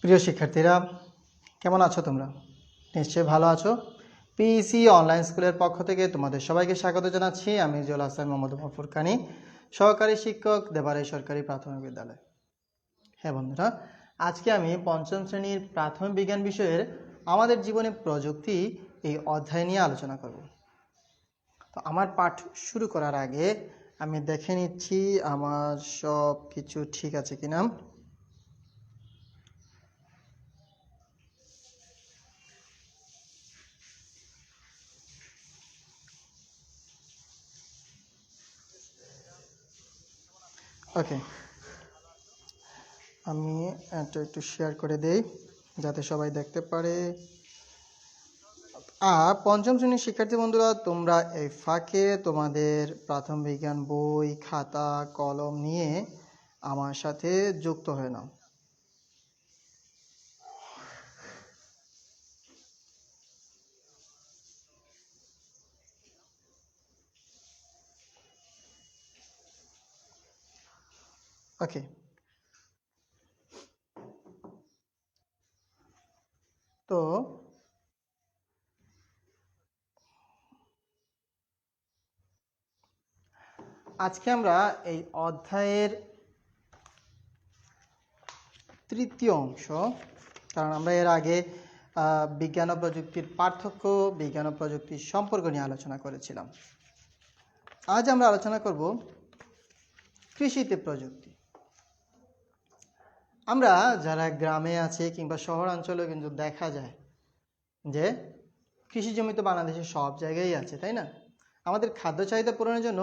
প্রিয় শিক্ষার্থীরা, কেমন আছো তোমরা? নিশ্চয়ই ভালো আছো। পিইসি অনলাইন স্কুলের পক্ষ থেকে তোমাদের সবাইকে স্বাগত জানাচ্ছি। আমি জুয়েল হাসান মোহাম্মদ ফুরকানি, সহকারী শিক্ষক, দেবারাই সরকারি প্রাথমিক বিদ্যালয়। হ্যাঁ বন্ধুরা, আজকে আমি পঞ্চম শ্রেণীর প্রাথমিক বিজ্ঞান বিষয়ের আমাদের জীবনে প্রযুক্তি এই অধ্যায় নিয়ে আলোচনা করব। তো আমার পাঠ শুরু করার আগে আমি দেখে নিচ্ছি আমার সব কিছু ঠিক আছে কিনা। ওকে, আমি এটা একটু শেয়ার করে দেই যাতে সবাই দেখতে পারে। আর পঞ্চম শ্রেণীর শিক্ষার্থী বন্ধুরা, তোমরা এই ফাঁকে তোমাদের প্রাথমিক বিজ্ঞান বই, খাতা, কলম নিয়ে আমার সাথে যুক্ত হয়ে নাও। ওকে, তো আজকে আমরা এই অধ্যায়ের তৃতীয় অংশ, কারণ আমরা এর আগে বিজ্ঞান ও প্রযুক্তির পার্থক্য, বিজ্ঞান ও প্রযুক্তির সম্পর্ক নিয়ে আলোচনা করেছিলাম। আজ আমরা আলোচনা করব কৃষিতে প্রযুক্তি। আমরা যারা গ্রামে আছে কিংবা শহরাঞ্চলে কিন্তু দেখা যায় যে কৃষি জমি তো বাংলাদেশের সব জায়গায় আছে, তাই না? আমাদের খাদ্য চাহিদা পূরণের জন্য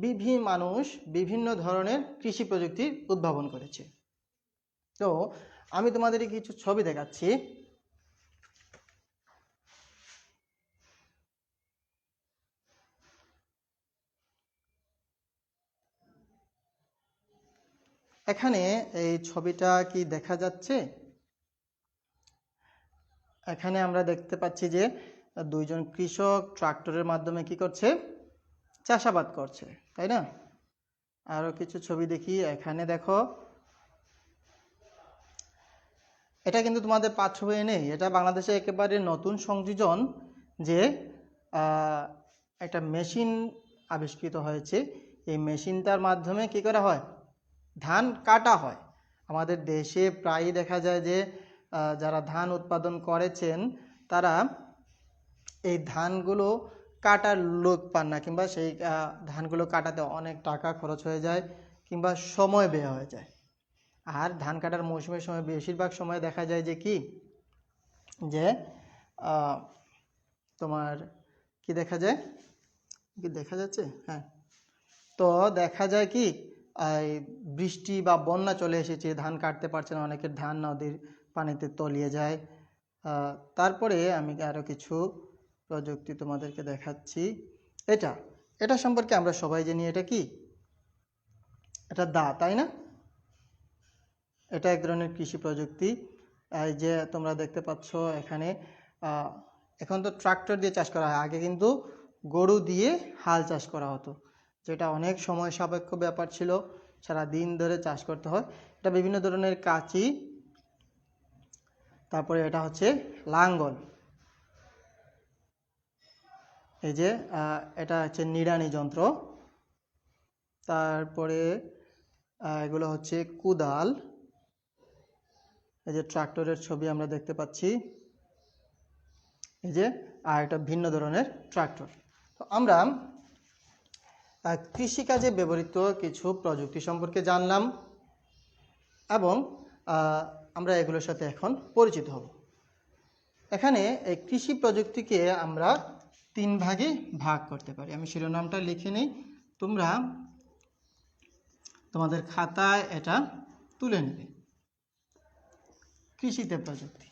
বিভিন্ন মানুষ বিভিন্ন ধরনের কৃষি প্রযুক্তির উদ্ভাবন করেছে। তো আমি তোমাদের কিছু ছবি দেখাচ্ছি। এখানে এই ছবিটা কি দেখা যাচ্ছে? এখানে আমরা দেখতে পাচ্ছি যে দুইজন কৃষক ট্রাক্টরের মাধ্যমে কি করছে? চাষাবাদ করছে, তাই না? আরো কিছু ছবি দেখি। এখানে দেখো, এটা কিন্তু তোমাদের পাঠ্য বইয়ে নেই, এটা বাংলাদেশে একেবারে নতুন সংযোজন যে একটা মেশিন আবিষ্কৃত হয়েছে। এই মেশিনটার মাধ্যমে কি করা হয়? ধান কাটা হয়। আমাদের দেশে প্রায়ই দেখা যায় যে যারা ধান উৎপাদন করেছেন তারা এই ধানগুলো কাটার লোক পান না, কিংবা সেই ধানগুলো কাটাতে অনেক টাকা খরচ হয়ে যায় কিংবা সময় ব্যয় হয়ে যায়। আর ধান কাটার মৌসুমের সময় বেশিরভাগ সময় দেখা যায় যে কি, যে তোমার কি দেখা যায়, কি দেখা যাচ্ছে? হ্যাঁ, তো দেখা যায় কি এই বৃষ্টি বা বন্যা চলে এসেছে, ধান কাটতে পারছে না, অনেকের ধান নদীর পানিতে তলিয়ে যায়। তারপরে আমি আরও কিছু প্রযুক্তি তোমাদেরকে দেখাচ্ছি। এটা এটা সম্পর্কে আমরা সবাই জানি, এটা কি? এটা দা, তাই না? এটা এক ধরনের কৃষি প্রযুক্তি। এই যে তোমরা দেখতে পাচ্ছ এখানে, এখন তো ট্রাক্টর দিয়ে চাষ করা হয়, আগে কিন্তু গরু দিয়ে হাল চাষ করা হতো, যেটা অনেক সময় সাপেক্ষ ব্যাপার ছিল, সারা দিন ধরে চাষ করতে হয়। এটা বিভিন্ন ধরনের কাঁচি, তারপরে এটা হচ্ছে লাঙ্গল, এই যে এটা হচ্ছে নিড়ানি যন্ত্র, তারপরে এগুলো হচ্ছে কুদাল, এই যে ট্রাক্টরের ছবি আমরা দেখতে পাচ্ছি, এই যে আর একটা ভিন্ন ধরনের ট্রাক্টর। তো আমরা কৃষিকাজে ব্যবহৃত কিছু প্রযুক্তি সম্পর্কে জানলাম এবং আমরা এগুলোর সাথে এখন পরিচিত হব। এখানে এই কৃষি প্রযুক্তিকে আমরা 3 ভাগে ভাগ করতে পারি। আমি শিরোনামটা লিখে নিই, তোমরা তোমাদের খাতায় এটা তুলে নেবে। কৃষিতে প্রযুক্তি,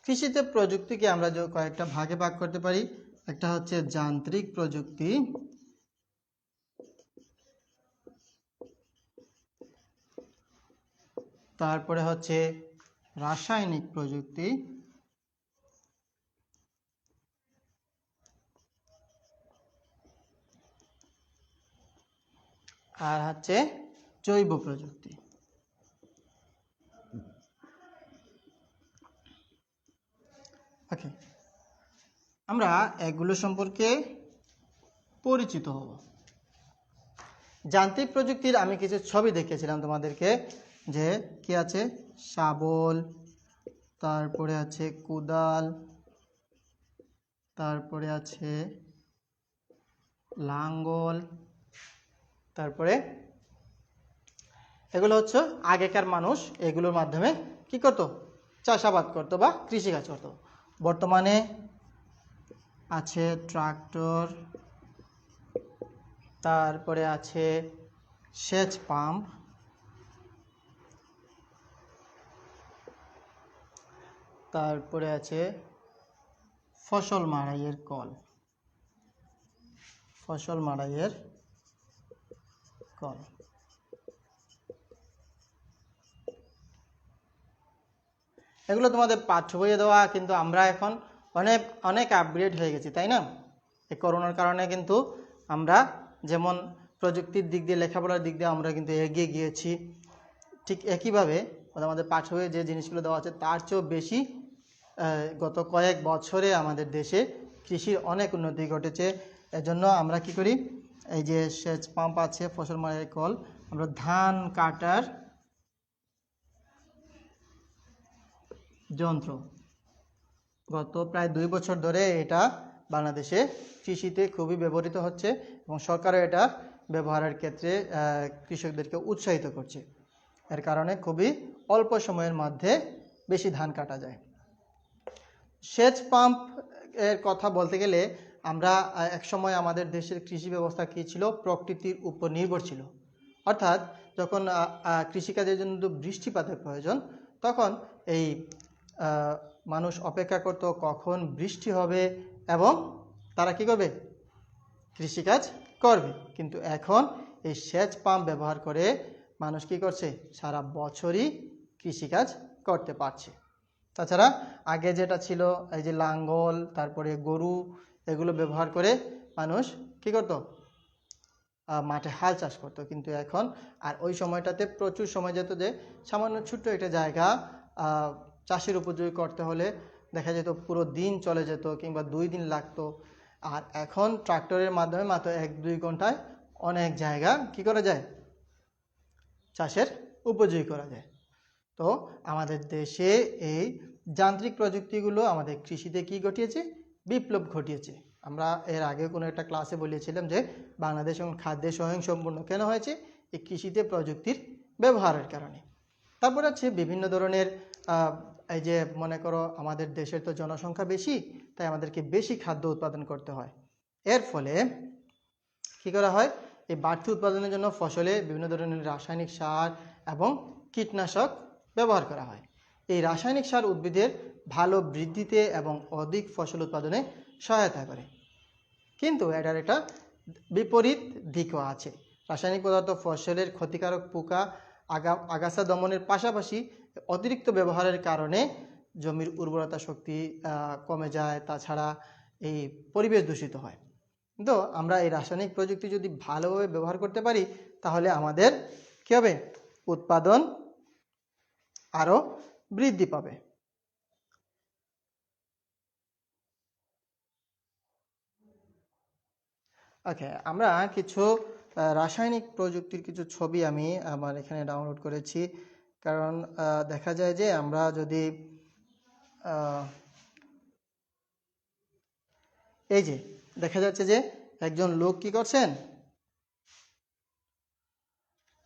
কৃষিতে প্রযুক্তিকে আমরা কয়েকটা ভাগে ভাগ করতে পারি। একটা হচ্ছে যান্ত্রিক প্রযুক্তি, তারপরে হচ্ছে রাসায়নিক প্রযুক্তি, আর হচ্ছে জৈব প্রযুক্তি। ওকে, আমরা এগুলো সম্পর্কে পরিচিত হব। যান্ত্রিক প্রযুক্তির আমি কিছু ছবি দেখিয়েছিলাম তোমাদেরকে, যে কি আছে, শাবল, তারপরে আছে কোদাল, তারপরে আছে লাঙ্গল, তারপরে এগুলো হচ্ছে আগেকার মানুষ এগুলোর মাধ্যমে কি করত, চাষাবাদ করতো বা কৃষিকাজ করতো। বর্তমানে আছে ট্রাক্টর, তারপরে আছে সেচ পাম্প, তারপরে আছে ফসল মাড়াইয়ের কল, ফসল মাড়াইয়ের কল। এগুলো তোমাদের পাঠ্য বইয়ে দেওয়া, কিন্তু আমরা এখন অনেক অনেক আপগ্রেড হয়ে গেছি, তাই না? এই করোনার কারণে কিন্তু আমরা যেমন প্রযুক্তির দিক দিয়ে, লেখাপড়ার দিক দিয়ে আমরা কিন্তু এগিয়ে গিয়েছি, ঠিক একইভাবে আমাদের পাঠ্য বইয়ে যে জিনিসগুলো দেওয়া আছে তার চেয়েও বেশি গত কয়েক বছরে আমাদের দেশে কৃষির অনেক উন্নতি ঘটেছে। এজন্য আমরা কি করি, এই যে সেচ পাম্প আছে, ফসল মাড়াইয়ের কল, আমরা ধান কাটার যন্ত্র, গত প্রায় 2 বছর ধরে এটা বাংলাদেশে কৃষিতে খুবই ব্যবহৃত হচ্ছে এবং সরকারও এটা ব্যবহারের ক্ষেত্রে কৃষকদেরকে উৎসাহিত করছে। এর কারণে খুবই অল্প সময়ের মধ্যে বেশি ধান কাটা যায়। সেচ পাম্প এর কথা বলতে গেলে আমরা এক সময় আমাদের দেশের কৃষি ব্যবস্থা কী ছিল, প্রকৃতির উপর নির্ভর ছিল। অর্থাৎ যখন কৃষিকাজের জন্য বৃষ্টিপাতের প্রয়োজন, তখন এই মানুষ অপেক্ষা করত কখন বৃষ্টি হবে এবং তারা কি করবে, কৃষিকাজ করবে। কিন্তু এখন এই সেচ পাম্প ব্যবহার করে মানুষ কি করছে, সারা বছরই কৃষিকাজ করতে পারছে। তাছাড়া আগে যেটা ছিল এই যে লাঙ্গল, তারপরে গরু, এগুলো ব্যবহার করে মানুষ কি করত, মাঠে হাল চাষ করত। কিন্তু এখন আর ওই সময়টাতে প্রচুর সময় যেত, যে সামান্য ছোট্ট একটা জায়গা চাষের উপযোগী করতে হলে দেখা যেত পুরো দিন চলে যেত কিংবা 2 দিন লাগতো। আর এখন ট্রাক্টরের মাধ্যমে মাত্র 1-2 ঘন্টায় অনেক জায়গা কি করা যায়, চাষের উপযোগী করা যায়। তো আমাদের দেশে এই যান্ত্রিক প্রযুক্তিগুলো আমাদের কৃষিতে কি ঘটিয়েছে, বিপ্লব ঘটিয়েছে। আমরা এর আগে কোনো একটা ক্লাসে বলেছিলাম যে বাংলাদেশ এবং খাদ্যে স্বয়ংসম্পূর্ণ কেন হয়েছে, এই কৃষিতে প্রযুক্তির ব্যবহারের কারণে। তারপর আছে বিভিন্ন ধরনের এই যে মনে করো আমাদের দেশের তো জনসংখ্যা বেশি, তাই আমাদেরকে বেশি খাদ্য উৎপাদন করতে হয়। এর ফলে কি করা হয়, এই বাড়তি উৎপাদনের জন্য ফসলে বিভিন্ন ধরনের রাসায়নিক সার এবং কীটনাশক ব্যবহার করা হয়। এই রাসায়নিক সার উদ্ভিদের ভালো বৃদ্ধিতে এবং অধিক ফসল উৎপাদনে সহায়তা করে, কিন্তু এটার একটা বিপরীত দিকও আছে। রাসায়নিক পদার্থ ফসলের ক্ষতিকারক পোকা, আগাছা দমনের পাশাপাশি অতিরিক্ত ব্যবহারের কারণে জমির উর্বরতা শক্তি কমে যায়। তাছাড়া এই পরিবেশ দূষিত হয়। তো আমরা এই রাসায়নিক প্রযুক্তি যদি ভালোভাবে ব্যবহার করতে পারি, তাহলে আমাদের কী হবে, উৎপাদন আরও বৃদ্ধি পাবে। ওকে, আমরা কিছু রাসায়নিক প্রযুক্তির কিছু ছবি আমি আমার এখানে ডাউনলোড করেছি। কারণ দেখা যায় যে আমরা যদি এই যে দেখা যাচ্ছে যে একজন লোক কি করছেন,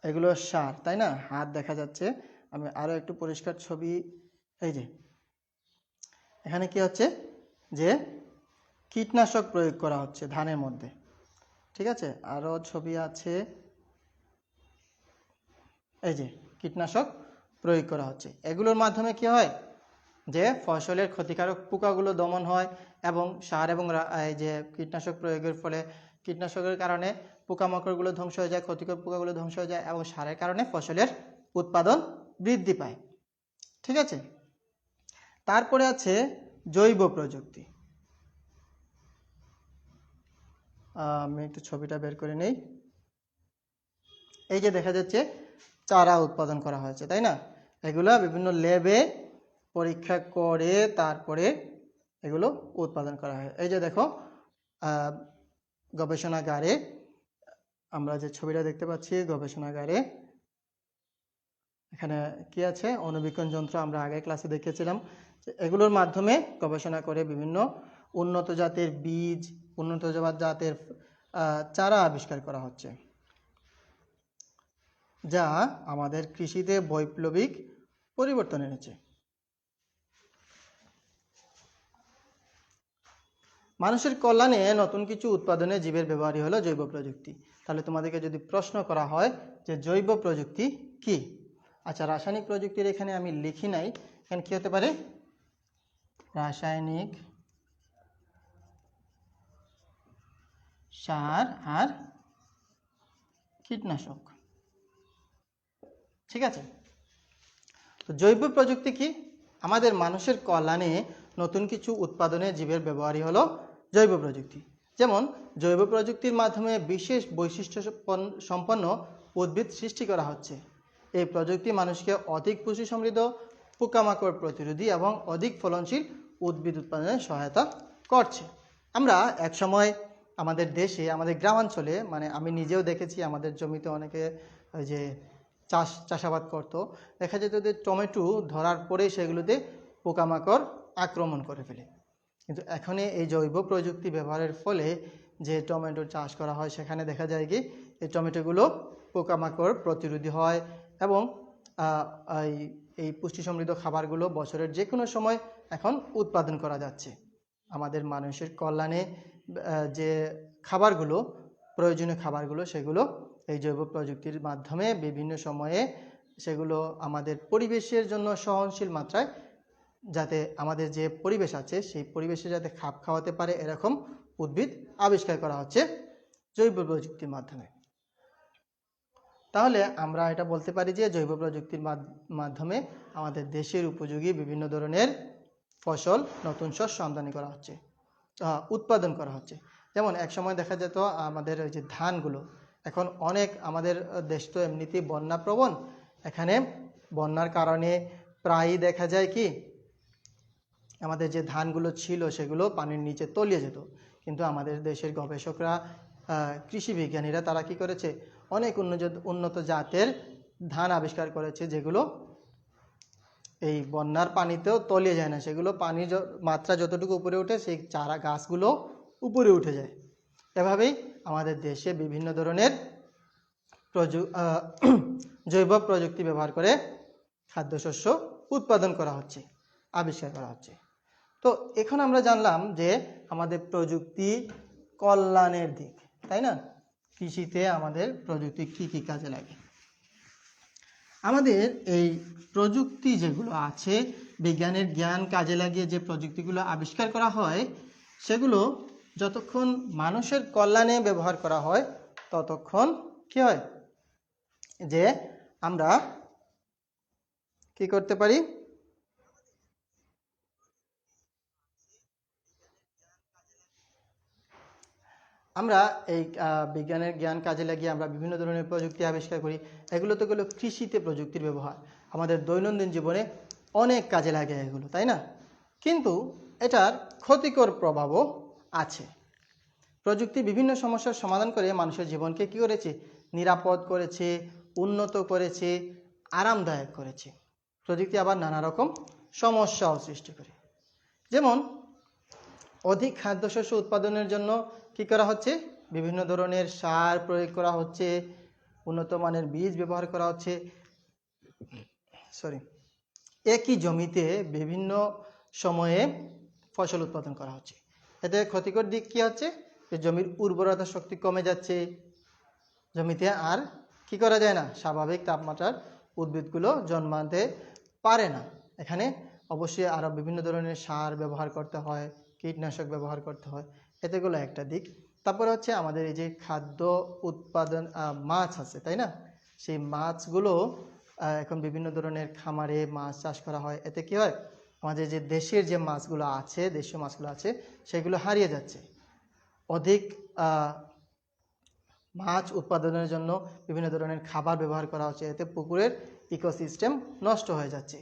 এগুলো সার, তাই না, হাত দেখা যাচ্ছে। আমি আরও একটু পরিষ্কার ছবি, এই যে এখানে কি হচ্ছে, যে কীটনাশক প্রয়োগ করা হচ্ছে ধানের মধ্যে, ঠিক আছে। আরও ছবি আছে, এই যে কীটনাশক প্রয়োগ করা হচ্ছে। এগুলোর মাধ্যমে কি হয়, যে ফসলের ক্ষতিকারক পোকাগুলো দমন হয় এবং সার এবং এই যে কীটনাশক প্রয়োগের ফলে কীটনাশকের কারণে পোকামাকড়গুলো ধ্বংস হয়ে যায়, ক্ষতিকর পোকাগুলো ধ্বংস হয়ে যায় এবং সারের কারণে ফসলের উৎপাদন বৃদ্ধি পায়, ঠিক আছে। তারপরে আছে জৈব প্রযুক্তি। আমি একটু ছবিটা বের করে নেই। এই যে দেখা যাচ্ছে চারা উৎপাদন করা হয়েছে, তাই না। এগুলা বিভিন্ন ল্যাবে পরীক্ষা করে তারপরে এগুলো উৎপাদন করা হয়। এই যে দেখো গবেষণাগারে আমরা যে ছবিটা দেখতে পাচ্ছি, গবেষণাগারে এখানে কি আছে, অণুবীক্ষণ যন্ত্র আমরা আগের ক্লাসে দেখেছিলাম। এগুলোর মাধ্যমে গবেষণা করে বিভিন্ন উন্নত জাতের বীজ, উন্নত জাতের চারা আবিষ্কার করা হচ্ছে, যা আমাদের কৃষিতে বৈপ্লবিক পরিবর্তন এনেছে। মানুষের কল্যাণে নতুন কিছু উৎপাদনে জীবের ব্যবহারই হলো জৈব প্রযুক্তি। তাহলে তোমাদেরকে যদি প্রশ্ন করা হয় যে জৈব প্রযুক্তি কি, আচ্ছা রাসায়নিক প্রযুক্তির এখানে আমি লিখি নাই, এখানে কি হতে পারে, রাসায়নিক সার আর কীটনাশক, ঠিক আছে। তো জৈব প্রযুক্তি কি, আমাদের মানুষের কল্যাণে নতুন কিছু উৎপাদনে জীবের ব্যবহারই হলো জৈব প্রযুক্তি। যেমন জৈব প্রযুক্তির মাধ্যমে বিশেষ বৈশিষ্ট্য সম্পন্ন উদ্ভিদ সৃষ্টি করা হচ্ছে। এই প্রযুক্তি মানুষকে অধিক পুষ্টি সমৃদ্ধ, পোকামাকড় প্রতিরোধী এবং অধিক ফলনশীল উদ্ভিদ উৎপাদনে সহায়তা করছে। আমরা একসময় আমাদের দেশে, আমাদের গ্রামাঞ্চলে, মানে আমি নিজেও দেখেছি আমাদের জমিতে অনেকে ওই যে চাষাবাদ করতো, দেখা যেত যে টমেটো ধরার পরেই সেগুলোতে পোকামাকড় আক্রমণ করে ফেলে। কিন্তু এখন এই জৈব প্রযুক্তি ব্যবহারের ফলে যে টমেটো চাষ করা হয়, সেখানে দেখা যায় কি এই টমেটোগুলো পোকামাকড় প্রতিরোধী হয় এবং এই পুষ্টি সমৃদ্ধ খাবারগুলো বছরের যে কোনো সময় এখন উৎপাদন করা যাচ্ছে। আমাদের মানুষের কল্যাণে যে খাবারগুলো, প্রয়োজনীয় খাবারগুলো, সেগুলো এই জৈব প্রযুক্তির মাধ্যমে বিভিন্ন সময়ে সেগুলো আমাদের পরিবেশের জন্য সহনশীল মাত্রায়, যাতে আমাদের যে পরিবেশ আছে সেই পরিবেশে যাতে খাপ খাওয়াতে পারে এরকম উদ্ভিদ আবিষ্কার করা হচ্ছে জৈব প্রযুক্তির মাধ্যমে। তাহলে আমরা এটা বলতে পারি যে জৈব প্রযুক্তির মাধ্যমে আমাদের দেশের উপযোগী বিভিন্ন ধরনের ফসল, নতুন শস্য আমদানি করা হচ্ছে, উৎপাদন করা হচ্ছে। যেমন একসময় দেখা যেত আমাদের ওই যে ধানগুলো, এখন অনেক, আমাদের দেশ তো এমনিতেই বন্যা প্রবণ, এখানে বন্যার কারণে প্রায়ই দেখা যায় কি আমাদের যে ধানগুলো ছিল সেগুলো পানির নিচে তলিয়ে যেত। কিন্তু আমাদের দেশের গবেষকরা, কৃষি বিজ্ঞানীরা, তারা কি করেছে, অনেক উন্নত জাতের ধান আবিষ্কার করেছে, যেগুলো এই বন্যার পানিতেও তলিয়ে যায় না, সেগুলো পানির মাত্রা যতটুকু উপরে ওঠে সেই চারা গাছগুলো উপরে উঠে যায়। এভাবেই আমাদের দেশে বিভিন্ন ধরনের জৈব প্রযুক্তি ব্যবহার করে খাদ্যশস্য উৎপাদন করা হচ্ছে, আবিষ্কার করা হচ্ছে। তো এখন আমরা জানলাম যে আমাদের প্রযুক্তি কল্যাণের দিক, তাই না? কৃষিতে আমাদের প্রযুক্তি কি কি কাজে লাগে। আমাদের এই প্রযুক্তি যেগুলো আছে, বিজ্ঞানের জ্ঞান কাজে লাগিয়ে যে প্রযুক্তিগুলো আবিষ্কার করা হয়, সেগুলো যতক্ষণ মানুষের কল্যাণে ব্যবহার করা হয় ততক্ষণ কি হয়, যে আমরা কি করতে পারি, আমরা এই বিজ্ঞানের জ্ঞান কাজে লাগিয়ে আমরা বিভিন্ন ধরনের প্রযুক্তি আবিষ্কার করি। এগুলো তো গেলো কৃষিতে প্রযুক্তির ব্যবহার, আমাদের দৈনন্দিন জীবনে অনেক কাজে লাগে এগুলো, তাই না? কিন্তু এটার ক্ষতিকর প্রভাবও আছে। প্রযুক্তি বিভিন্ন সমস্যার সমাধান করে মানুষের জীবনকে কী করেছে, নিরাপদ করেছে, উন্নত করেছে, আরামদায়ক করেছে। প্রযুক্তি আবার নানা রকম সমস্যাও সৃষ্টি করে। যেমন অধিক খাদ্যশস্য উৎপাদনের জন্য কি করা হচ্ছে, বিভিন্ন ধরনের সার প্রয়োগ করা হচ্ছে, উন্নত মানের বীজ ব্যবহার করা হচ্ছে, একই জমিতে বিভিন্ন সময়ে ফসল উৎপাদন করা হচ্ছে। এতে ক্ষতিকর দিক কি হচ্ছে, যে জমির উর্বরতা শক্তি কমে যাচ্ছে, জমিতে আর কি করা যায় না, স্বাভাবিক তাপমাত্রার উদ্ভিদগুলো জন্মাতে পারে না। এখানে অবশ্যই আরও বিভিন্ন ধরনের সার ব্যবহার করতে হয়, কীটনাশক ব্যবহার করতে হয়, এতেগুলো একটা দিক। তারপরে হচ্ছে আমাদের এই যে খাদ্য উৎপাদন, মাছ আছে, তাই না? সেই মাছগুলো এখন বিভিন্ন ধরনের খামারে মাছ চাষ করা হয়। এতে কি হয়, আমাদের যে দেশের যে মাছগুলো আছে, দেশীয় মাছগুলো আছে, সেগুলো হারিয়ে যাচ্ছে। অধিক মাছ উৎপাদনের জন্য বিভিন্ন ধরনের খাবার ব্যবহার করা হচ্ছে, এতে পুকুরের ইকোসিস্টেম নষ্ট হয়ে যাচ্ছে।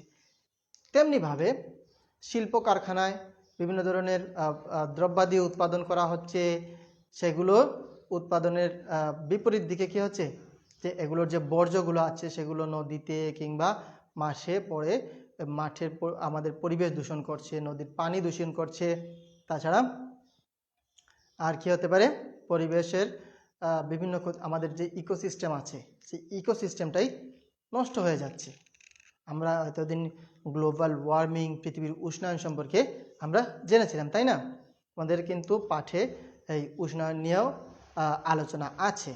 তেমনিভাবে শিল্প কারখানায় বিভিন্ন ধরনের দ্রব্যাদি উৎপাদন করা হচ্ছে, সেগুলো উৎপাদনের বিপরীত দিকে কি হচ্ছে, যে এগুলোর যে বর্জ্যগুলো আছে সেগুলো নদীতে কিংবা মাঠে পড়ে মাঠের আমাদের পরিবেশ দূষণ করছে, নদীর পানি দূষণ করছে। তাছাড়া আর কি হতে পারে, পরিবেশের বিভিন্ন আমাদের যে ইকোসিস্টেম আছে সেই ইকোসিস্টেমটাই নষ্ট হয়ে যাচ্ছে। আমরা এতদিন গ্লোবাল ওয়ার্মিং, পৃথিবীর উষ্ণায়ন সম্পর্কে আমরা জেনেছিলাম, তাই না? আমাদের কিন্তু পাঠে এই উষ্ণায়ন নিয়েও আলোচনা আছে।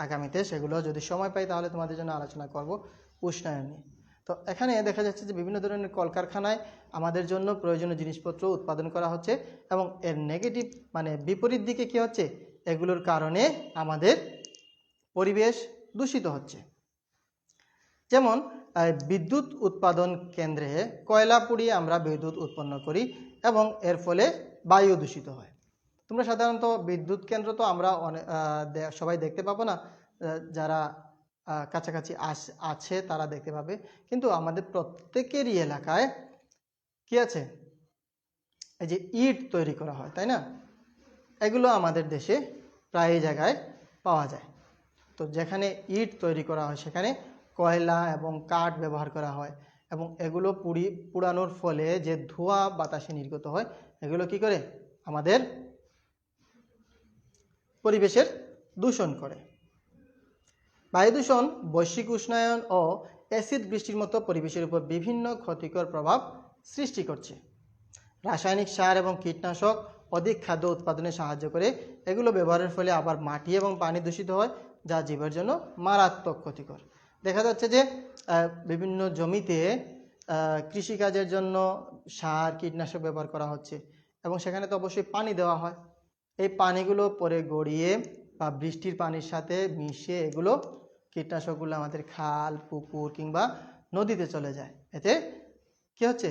আগামীতে সেগুলো যদি সময় পাই তাহলে তোমাদের জন্য আলোচনা করব উষ্ণায়ন নিয়ে। তো এখানে দেখা যাচ্ছে যে বিভিন্ন ধরনের কলকারখানায় আমাদের জন্য প্রয়োজনীয় জিনিসপত্র উৎপাদন করা হচ্ছে এবং এর নেগেটিভ মানে বিপরীত দিকে কি হচ্ছে, এগুলোর কারণে আমাদের পরিবেশ দূষিত হচ্ছে। যেমন বিদ্যুৎ উৎপাদন কেন্দ্রে কয়লা পুড়িয়ে আমরা বিদ্যুৎ উৎপন্ন করি এবং এর ফলে বায়ু দূষিত হয়। তোমরা সাধারণত বিদ্যুৎ কেন্দ্র তো আমরা সবাই দেখতে পাবো না, যারা কাছাকাছি আছে তারা দেখতে পাবে, কিন্তু আমাদের প্রত্যেকেরই এলাকায় কি আছে, এই যে ইট তৈরি করা হয়, তাই না? এগুলো আমাদের দেশে প্রায় জায়গায় পাওয়া যায়। তো যেখানে ইট তৈরি করা হয় সেখানে কয়লা এবং কাঠ ব্যবহার করা হয় এবং এগুলো পুড়ানোর ফলে যে ধোঁয়া বাতাসে নির্গত হয় এগুলো কি করে, আমাদের পরিবেশের দূষণ করে। বায়ু দূষণ বৈশ্বিক উষ্ণায়ন ও অ্যাসিড বৃষ্টির মতো পরিবেশের উপর বিভিন্ন ক্ষতিকর প্রভাব সৃষ্টি করছে। রাসায়নিক সার এবং কীটনাশক অধিক খাদ্য উৎপাদনে সাহায্য করে। এগুলো ব্যবহারের ফলে আবার মাটি এবং পানি দূষিত হয়, যা জীবের জন্য মারাত্মক ক্ষতিকর। দেখা যাচ্ছে যে বিভিন্ন জমিতে কৃষিকাজের জন্য সার কীটনাশক ব্যবহার করা হচ্ছে এবং সেখানে তো অবশ্যই পানি দেওয়া হয়। এই পানিগুলো পরে গড়িয়ে বা বৃষ্টির পানির সাথে মিশে এগুলো কীটনাশকগুলো আমাদের খাল, পুকুর কিংবা নদীতে চলে যায়। এতে কি হচ্ছে,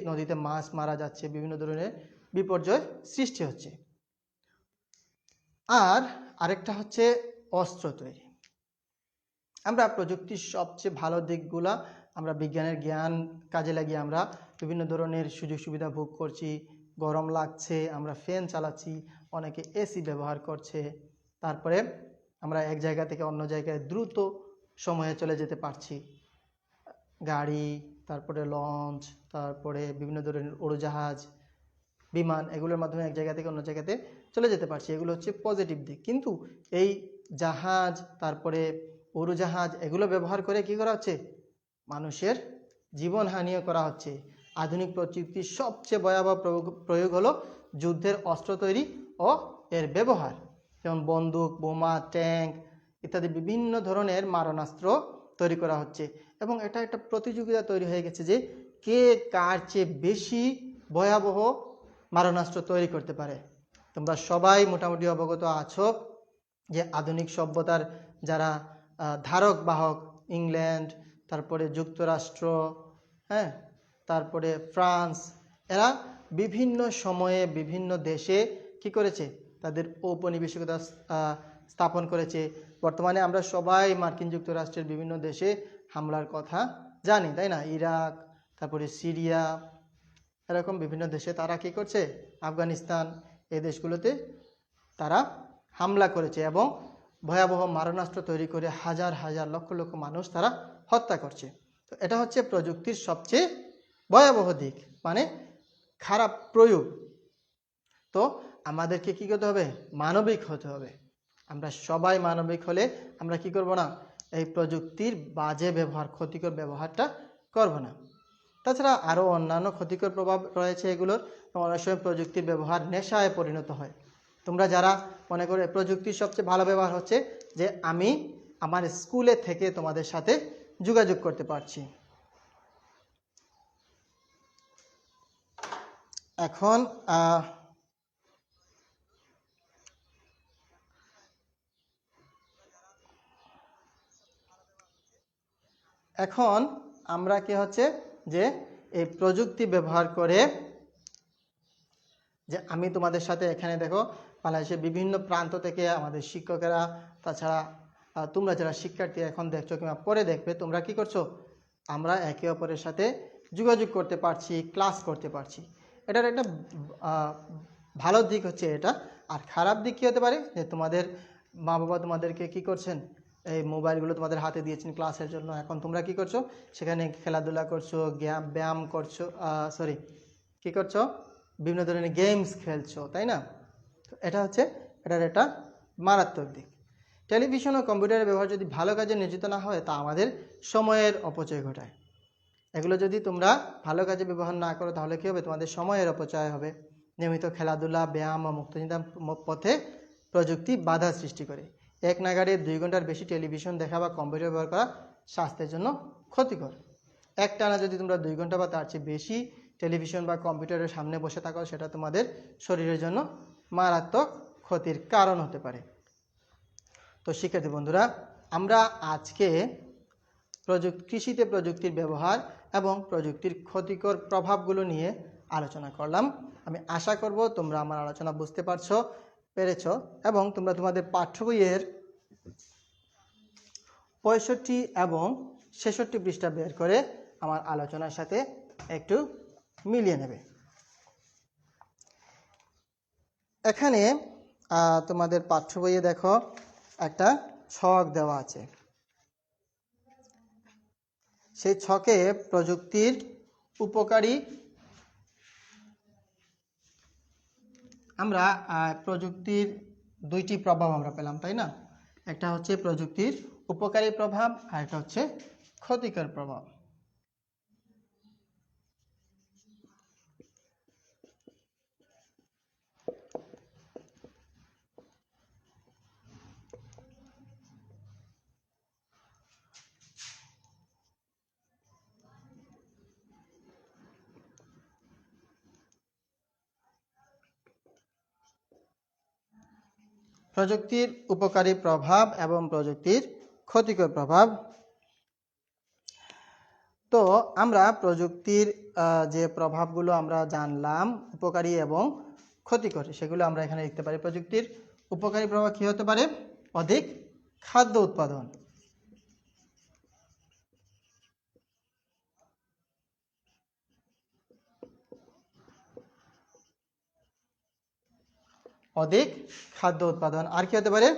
নদীতে মাছ মারা যাচ্ছে, বিভিন্ন ধরনের বিপর্যয় সৃষ্টি হচ্ছে। আর আরেকটা হচ্ছে অস্ত্র তৈরি। আমরা প্রযুক্তির সবচেয়ে ভালো দিকগুলা আমরা বিজ্ঞানের জ্ঞান কাজে লাগিয়ে আমরা বিভিন্ন ধরনের সুযোগ সুবিধা ভোগ করছি। গরম লাগছে, আমরা ফ্যান চালাচ্ছি, অনেকে এসি ব্যবহার করছে। তারপরে আমরা এক জায়গা থেকে অন্য জায়গায় দ্রুত সময়ে চলে যেতে পারছি। গাড়ি, তারপরে লঞ্চ, তারপরে বিভিন্ন ধরনের উড়োজাহাজ, বিমান, এগুলোর মাধ্যমে এক জায়গা থেকে অন্য জায়গাতে চলে যেতে পারছি। এগুলো হচ্ছে পজিটিভ দিক। কিন্তু এই জাহাজ, তারপরে উড়োজাহাজ, এগুলো ব্যবহার করে কি করা হচ্ছে, মানুষের জীবনহানিও করা হচ্ছে। আধুনিক প্রযুক্তির সবচেয়ে ভয়াবহ প্রয়োগ হলো যুদ্ধের অস্ত্র তৈরি ও এর ব্যবহার। যেমন বন্দুক, বোমা, ট্যাঙ্ক ইত্যাদি বিভিন্ন ধরনের মারণাস্ত্র তৈরি করা হচ্ছে এবং এটা একটা প্রতিযোগিতা তৈরি হয়ে গেছে যে কে কার চেয়ে বেশি ভয়াবহ মারণাস্ত্র তৈরি করতে পারে। তোমরা সবাই মোটামুটি অবগত আছো যে আধুনিক সভ্যতার যারা ধারক বাহক, ইংল্যান্ড, তারপরে যুক্তরাষ্ট্র, হ্যাঁ, তারপরে ফ্রান্স, এরা বিভিন্ন সময়ে বিভিন্ন দেশে কি করেছে, তাদের ঔপনিবেশিকতা স্থাপন করেছে। বর্তমানে আমরা সবাই মার্কিন যুক্তরাষ্ট্রের বিভিন্ন দেশে হামলার কথা জানি, তাই না? ইরাক, তারপরে সিরিয়া, এরকম বিভিন্ন দেশে তারা কি করছে, আফগানিস্তান, এই দেশগুলোতে তারা হামলা করেছে এবং ভয়াবহ মারণাস্ত্র তৈরি করে হাজার হাজার লক্ষ লক্ষ মানুষ তারা হত্যা করছে। তো এটা হচ্ছে প্রযুক্তির সবচেয়ে ভয়াবহ দিক, মানে খারাপ প্রয়োগ। তো আমাদেরকে কি করতে হবে, মানবিক হতে হবে। আমরা সবাই মানবিক হলে আমরা কি করব না, এই প্রযুক্তির বাজে ব্যবহার, ক্ষতিকর ব্যবহারটা করব না। তাছাড়া আরও অন্যান্য ক্ষতিকর প্রভাব রয়েছে এগুলোর। অনেক সময় প্রযুক্তির ব্যবহার নেশায় পরিণত হয়। তোমরা যারা মনে করে প্রযুক্তির সবচেয়ে ভালো ব্যবহার হচ্ছে যে আমি আমার স্কুলে থেকে তোমাদের সাথে যোগাযোগ করতে পারছি। এখন আমরা কি হচ্ছে যে এই প্রযুক্তি ব্যবহার করে যে আমি তোমাদের সাথে এখানে দেখো বাংলাদেশের বিভিন্ন প্রান্ত থেকে আমাদের শিক্ষকেরা, তাছাড়া তোমরা যারা শিক্ষার্থী এখন দেখছো কিংবা পরে দেখবে, তোমরা কি করছো, আমরা একে অপরের সাথে যোগাযোগ করতে পারছি, ক্লাস করতে পারছি। এটার একটা ভালো দিক হচ্ছে এটা। আর খারাপ দিক কী হতে পারে, যে তোমাদের মা বাবা তোমাদেরকে কী করছেন, এই মোবাইলগুলো তোমাদের হাতে দিয়েছেন ক্লাসের জন্য, এখন তোমরা কী করছো, সেখানে খেলাধুলা করছো, ব্যায়াম করছো, কী করছো, বিভিন্ন ধরনের গেমস খেলছো, তাই না? তো এটা হচ্ছে এটার একটা মারাত্মক দিক। টেলিভিশন ও কম্পিউটারের ব্যবহার যদি ভালো কাজে নিয়োজিত না হয় তা আমাদের সময়ের অপচয় ঘটায়। এগুলো যদি তোমরা ভালো কাজে ব্যবহার না করো তাহলে কী হবে, তোমাদের সময়ের অপচয় হবে। নিয়মিত খেলাধুলা, ব্যায়াম ও মুক্তচিন্তা পথে প্রযুক্তি বাধা সৃষ্টি করে। এক নাগাড়ে 2 ঘন্টার বেশি টেলিভিশন দেখা বা কম্পিউটার ব্যবহার করা স্বাস্থ্যের জন্য ক্ষতিকর। একটানা যদি তোমরা 2 ঘন্টা বা তার চেয়ে বেশি টেলিভিশন বা কম্পিউটারের সামনে বসে থাকো, সেটা তোমাদের শরীরের জন্য মারাত্মক ক্ষতির কারণ হতে পারে। তো শিক্ষার্থী বন্ধুরা, আমরা আজকে কৃষিতে প্রযুক্তির ব্যবহার এবং প্রযুক্তির ক্ষতিকর প্রভাবগুলো নিয়ে আলোচনা করলাম। আমি আশা করব তোমরা আমার আলোচনা বুঝতে পেরেছ এবং তোমরা তোমাদের পাঠ্য বইয়ের 65 এবং 66 পৃষ্ঠা বের করে আমার আলোচনার সাথে একটু মিলিয়ে নেবে। এখানে তোমাদের পাঠ্য বইয়ে দেখো একটা ছক দেওয়া আছে। সেই ছকে প্রযুক্তির উপকারী, আমরা প্রযুক্তির 2টি প্রভাব আমরা পেলাম, তাই না? একটা হচ্ছে প্রযুক্তির উপকারী প্রভাব আর একটা হচ্ছে ক্ষতিকর প্রভাব। প্রযুক্তির উপকারী প্রভাব এবং প্রযুক্তির ক্ষতিকর প্রভাব। তো আমরা প্রযুক্তির যে প্রভাবগুলো আমরা জানলাম, উপকারী এবং ক্ষতিকর, সেগুলো আমরা এখানে লিখতে পারি। প্রযুক্তির উপকারী প্রভাব কী হতে পারে? অধিক খাদ্য উৎপাদন, অধিক খাদ্য উৎপাদন। আর কি হতে পারে?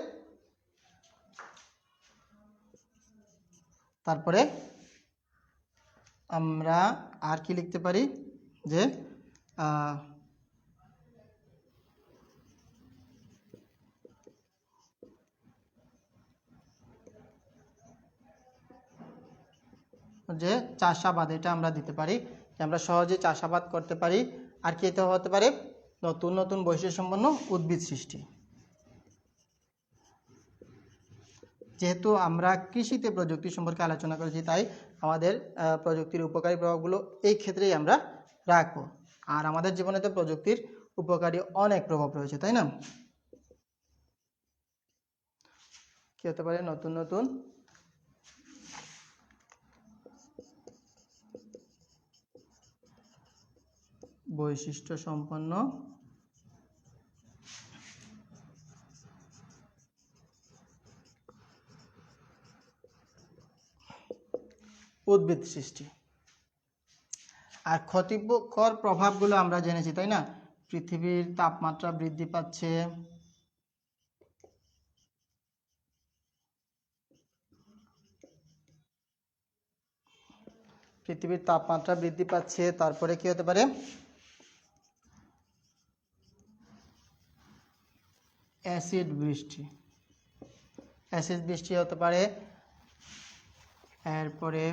তারপরে আমরা আর কি লিখতে পারি, যে যে চাষাবাদ, এটা আমরা দিতে পারি, যে আমরা সহজে চাষাবাদ করতে পারি। আর কি এটা হতে পারে? নতুন নতুন বৈশিষ্ট্যসম্পন্ন উদ্ভিদ সৃষ্টি। যেহেতু আমরা কৃষিতে প্রযুক্তি সম্পর্কে আলোচনা করেছি, তাই আমাদের প্রযুক্তির উপকারী প্রভাবগুলো এই ক্ষেত্রেই আমরা রাখবো। আর আমাদের জীবনে তো প্রযুক্তির উপকারী অনেক প্রভাব রয়েছে, তাই না? কি হতে পারে? নতুন নতুন বৈশিষ্ট্য সম্পন্ন উদ্ভিদ সৃষ্টি। আর ক্ষতিকর প্রভাবগুলো আমরা জেনেছি, তাই না? পৃথিবীর তাপমাত্রা বৃদ্ধি পাচ্ছে, তারপরে কি হতে পারে? অ্যাসিড বৃষ্টি হতে পারে। এরপরে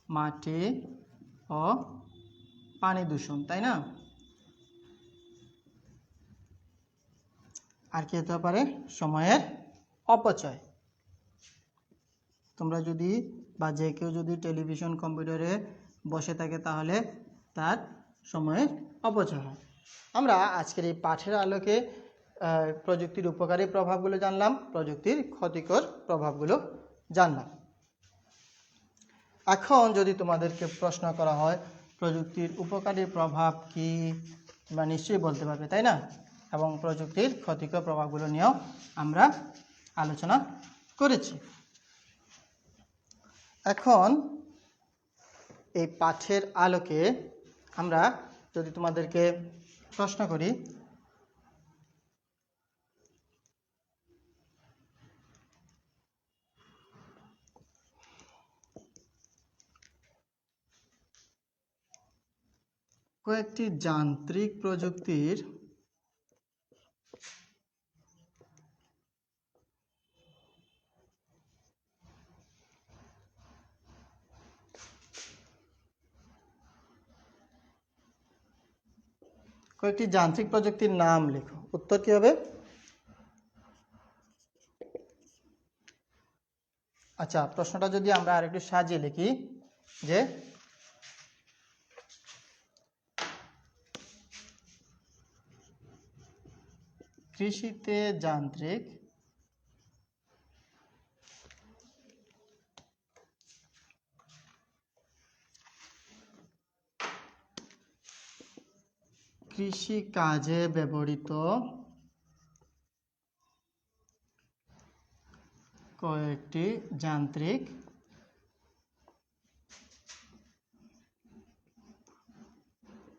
মাটি ও পানি দূষণ, তাই না? আর কি হতে পারে? সময়ের অপচয়। তোমরা যদি বা যে কেউ যদি টেলিভিশন কম্পিউটারে বসে থাকে তাহলে তার সময়ের অপচয় হয়। আমরা আজকের এই পাঠের আলোকে প্রযুক্তির উপকারী প্রভাবগুলো জানলাম, প্রযুক্তির ক্ষতিকর প্রভাবগুলো জানলাম। এখন যদি তোমাদেরকে প্রশ্ন করা হয় প্রযুক্তির উপকারী প্রভাব কি, তোমরা নিশ্চয়ই বলতে পারবে, তাই না? এবং প্রযুক্তির ক্ষতিকর প্রভাবগুলো নিয়েও আমরা আলোচনা করেছি। এখন এই পাঠের আলোকে আমরা যদি তোমাদেরকে প্রশ্ন করি, কয়েকটি যান্ত্রিক প্রযুক্তির নাম লেখো। উত্তর কি হবে? আচ্ছা, প্রশ্নটা যদি আমরা আরেকটু সাজিয়ে লিখি যে কৃষিতে যান্ত্রিক কৃষিকাজে ব্যবহৃত কয়েকটি যান্ত্রিক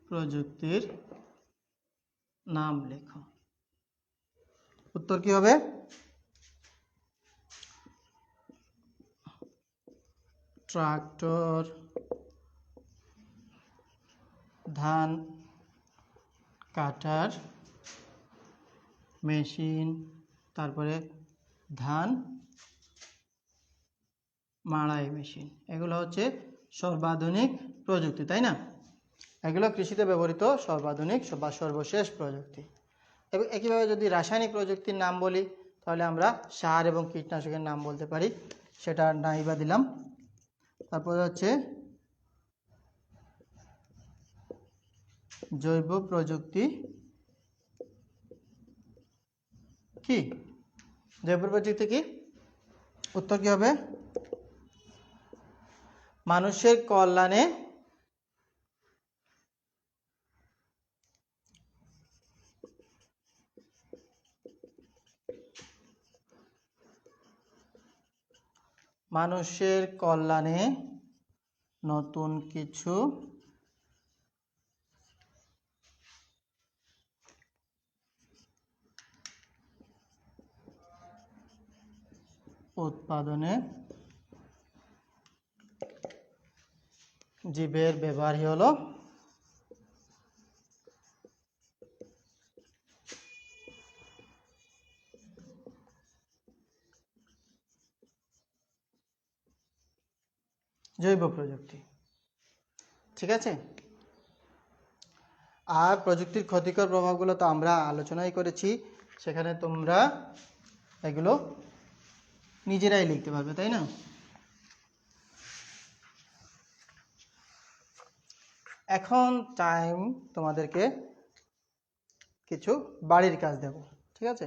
প্রযুক্তির নাম লেখো। উত্তর কি হবে? ট্রাক্টর, ধান কাটার মেশিন, তারপরে ধান মাড়াই মেশিন, এগুলো হচ্ছে সর্বাধুনিক প্রযুক্তি, তাই না? এগুলো কৃষিতে ব্যবহৃত সর্বাধুনিক বা সর্বশেষ প্রযুক্তি। এবং একইভাবে যদি রাসায়নিক প্রযুক্তির নাম বলি তাহলে আমরা সার এবং কীটনাশকের নাম বলতে পারি, সেটা নাই বা দিলাম। তারপরে হচ্ছে জৈব প্রযুক্তি। কি জৈব প্রযুক্তি কি? উত্তর কি হবে? মানুষের কল্যাণে নতুন কিছু উৎপাদনে জীবের ব্যবহারই হলো জৈব প্রযুক্তি। ঠিক আছে? আর প্রযুক্তির ক্ষতিকর প্রভাবগুলো তো আমরা আলোচনাই করেছি, সেখানে তোমরা এগুলো নিজেরাই লিখতে পারবে, তাই না? এখন টাইম তোমাদেরকে কিছু বাড়ির কাজ দেব। ঠিক আছে?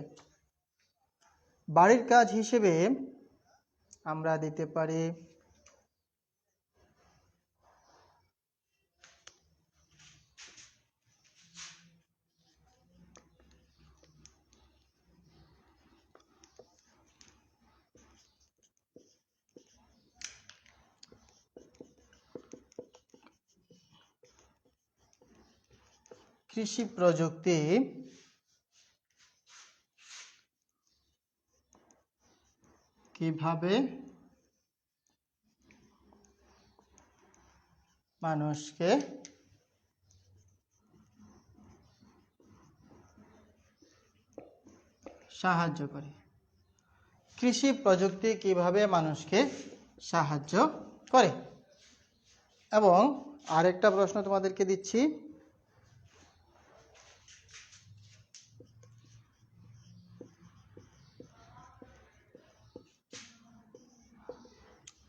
বাড়ির কাজ হিসেবে আমরা দিতে পারি কৃষি প্রযুক্তি কিভাবে মানুষকে সাহায্য করে। কৃষি প্রযুক্তি কিভাবে মানুষকে সাহায্য করে। এবং আরেকটা প্রশ্ন তোমাদেরকে দিচ্ছি,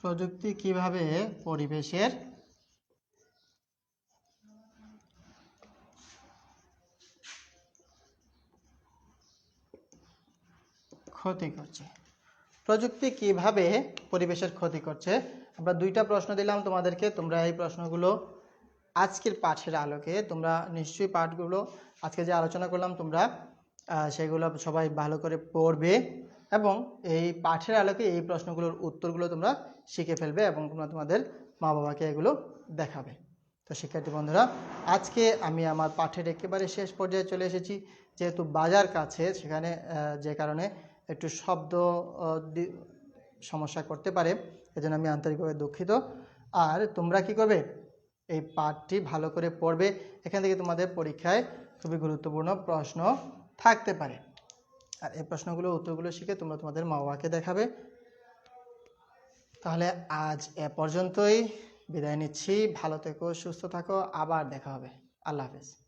প্রযুক্তি কিভাবে পরিবেশের ক্ষতি করছে। প্রযুক্তি কিভাবে পরিবেশের ক্ষতি করছে। আমরা দুইটা প্রশ্ন দিলাম তোমাদেরকে, তোমরা এই প্রশ্নগুলো আজকের পাঠের আলোকে তোমরা নিশ্চয়ই পাঠগুলো আজকে যে আলোচনা করলাম তোমরা সেগুলো সবাই ভালো করে পড়বে এবং এই পাঠের আলোকে এই প্রশ্নগুলোর উত্তরগুলো তোমরা শিখে ফেলবে এবং তোমরা তোমাদের মা বাবাকে এগুলো দেখাবে। তো শিক্ষার্থী বন্ধুরা, আজকে আমি আমার পাঠের একেবারে শেষ পর্যায়ে চলে এসেছি। যেহেতু বাজার কাছে, সেখানে যে কারণে একটু শব্দ সমস্যা করতে পারে, এজন্য আমি আন্তরিকভাবে দুঃখিত। আর তোমরা কি করবে, এই পাঠটি ভালো করে পড়বে। এখান থেকে তোমাদের পরীক্ষায় খুবই গুরুত্বপূর্ণ প্রশ্ন থাকতে পারে। আর এই প্রশ্নগুলো উত্তরগুলো শিখে তোমরা তোমাদের মা বাবাকে দেখাবে। তাহলে আজ এ পর্যন্তই, বিদায় নিচ্ছি। ভালো থেকো, সুস্থ থাকো, আবার দেখা হবে। আল্লাহ হাফেজ।